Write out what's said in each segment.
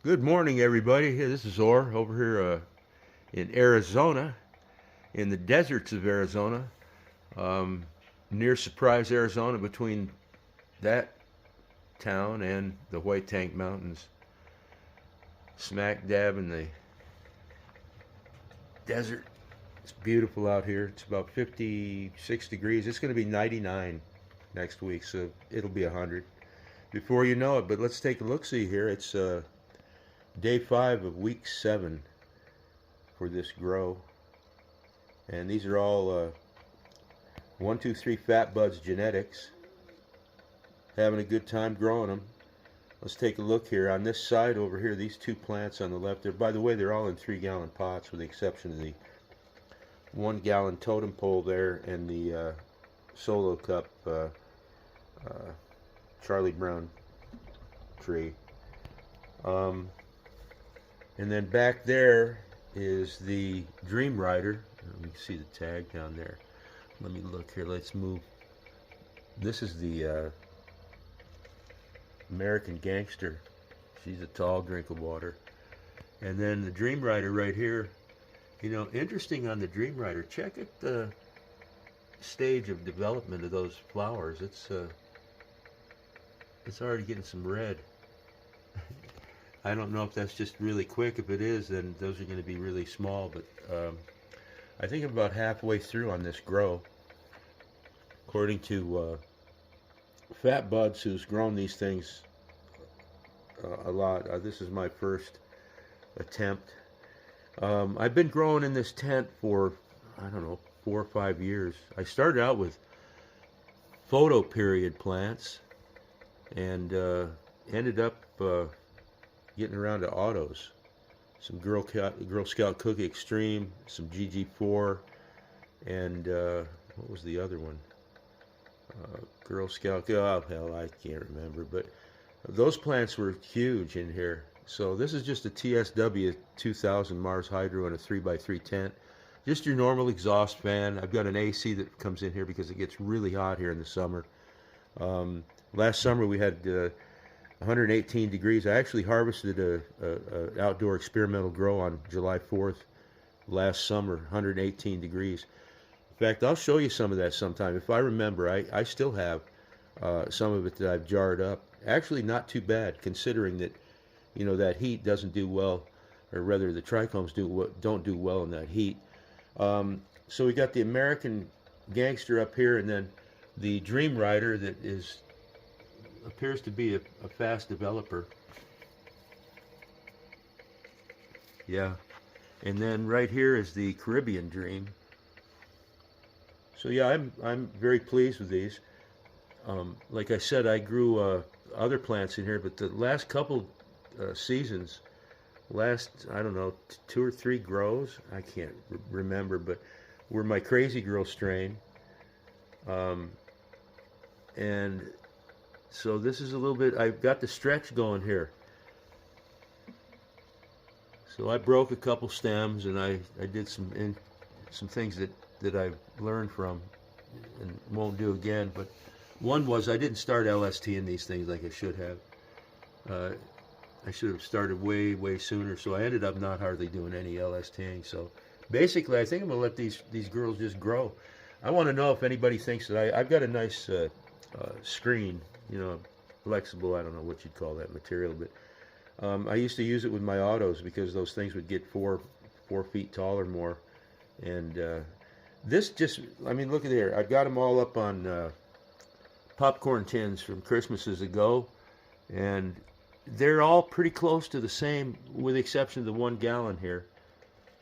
Good morning, everybody. This is Orr over here in Arizona, in the deserts of Arizona, um, near Surprise, Arizona, between that town and the White Tank Mountains, smack dab in the desert. It's beautiful out here. It's about 56 degrees. It's going to be 99 next week, so it'll be 100 before you know it. But let's take a look see here. It's day 5 of week 7 for this grow. And these are all 123 Fat Buds genetics. Having a good time growing them. Let's take a look here on this side over here. These two plants on the left there. By the way, they're all in 3-gallon pots, with the exception of the 1-gallon totem pole there and the solo cup Charlie Brown tree. And then back there is the Dream Rider. Let me see the tag down there. Let me look here. Let's move. This is the American Gangster. She's a tall drink of water. And then the Dream Rider right here. You know, interesting on the Dream Rider. Check it, the stage of development of those flowers. It's already getting some red. I don't know if that's just really quick. If it is, then those are going to be really small. But I think I'm about halfway through on this grow, according to Fat Buds, who's grown these things a lot. This is my first attempt. I've been growing in this tent for, I don't know, 4 or 5 years. I started out with photo period plants and ended up getting around to autos. Some Girl Scout Cookie Extreme, some GG4, and what was the other one? Girl Scout, oh hell, I can't remember, but those plants were huge in here. So this is just a TSW 2000 Mars Hydro and a 3x3 tent. Just your normal exhaust fan. I've got an AC that comes in here because it gets really hot here in the summer. Last summer we had 118 degrees. I actually harvested a outdoor experimental grow on July 4th last summer, 118 degrees. In fact, I'll show you some of that sometime. If I remember, I still have some of it that I've jarred up. Actually, not too bad, considering that, you know, that heat doesn't do well, or rather the trichomes don't do well in that heat. So we got the American Gangster up here, and then the Dream Rider that appears to be a fast developer. Yeah. And then right here is the Caribbean Dream. So yeah, I'm very pleased with these. Like I said, I grew other plants in here, but the last couple seasons, I don't know, 2 or 3 grows, I can't remember, but were my Crazy Girl strain. And so this is a little bit, I've got the stretch going here. So I broke a couple stems, and I did some things that I've learned from and won't do again. But one was I didn't start LST in these things like I should have. I should have started way sooner. So I ended up not hardly doing any LSTing. So basically, I think I'm gonna let these girls just grow. I want to know if anybody thinks that I've got a nice screen, you know, flexible. I don't know what you'd call that material, but I used to use it with my autos because those things would get 4 feet tall or more. And this just, I mean, look at here. I've got them all up on popcorn tins from Christmases ago, and they're all pretty close to the same, with the exception of the 1 gallon here.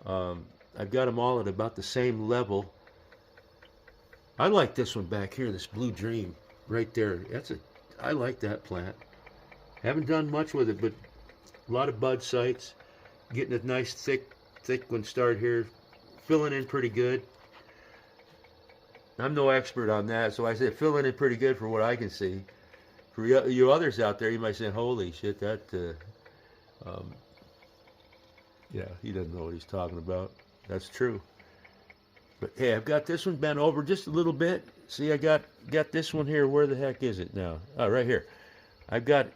I've got them all at about the same level. I like this one back here, this Blue Dream, right there. I like that plant. Haven't done much with it, but a lot of bud sites. Getting a nice thick one started here. Filling in pretty good. I'm no expert on that, so I said filling in pretty good for what I can see. For you others out there, you might say, holy shit, that, yeah, he doesn't know what he's talking about. That's true. But hey, I've got this one bent over just a little bit. See, I got this one here. Where the heck is it now? Oh, right here. I've got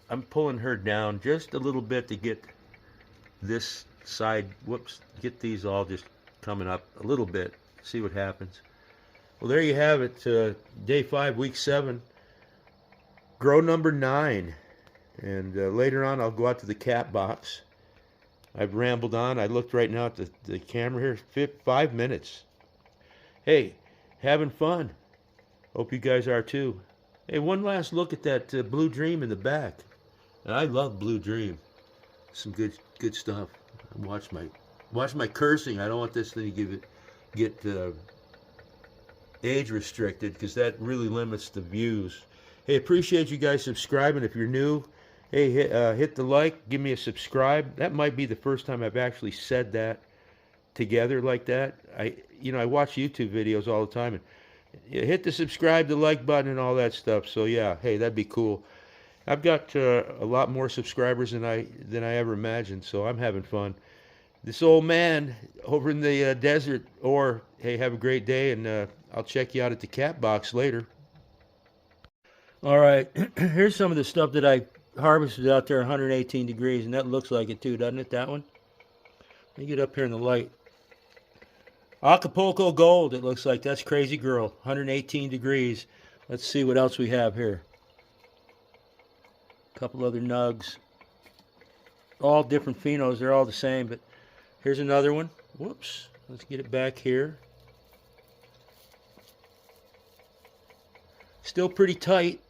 I'm pulling her down just a little bit to get this side, whoops, get these all just coming up a little bit. See what happens. Well, there you have it. Day 5, week 7. Grow number 9. And later on, I'll go out to the cat box. I've rambled on. I looked right now at the camera here. 5 minutes. Hey, having fun. Hope you guys are too. Hey, one last look at that Blue Dream in the back. And I love Blue Dream. Some good stuff. Watch my cursing. I don't want this thing to get age restricted, because that really limits the views. Hey, appreciate you guys subscribing. If you're new, hey, hit the like, give me a subscribe. That might be the first time I've actually said that together like that. I watch YouTube videos all the time, and hit the subscribe, the like button, and all that stuff. So yeah, hey, that'd be cool. I've got a lot more subscribers than I ever imagined, so I'm having fun. This old man over in the desert, or hey, have a great day, and I'll check you out at the cat box later. All right, here's some of the stuff that I harvested out there, 118 degrees, and that looks like it too, doesn't it, that one? Let me get up here in the light. Acapulco gold, it looks like. That's Crazy Girl, 118 degrees. Let's see what else we have here. A couple other nugs. All different phenos, they're all the same, but here's another one. Whoops, let's get it back here. Still pretty tight.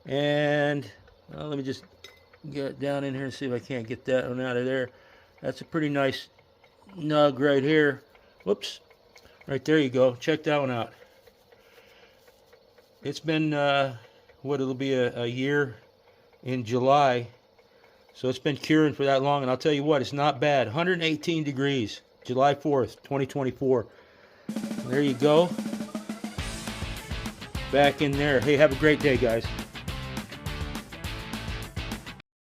And let me just get down in here and see if I can't get that one out of there. That's a pretty nice nug right here. Whoops. Right there you go. Check that one out. It's been, it'll be a year in July. So it's been curing for that long. And I'll tell you what, it's not bad. 118 degrees. July 4th, 2024. There you go. Back in there. Hey, have a great day, guys.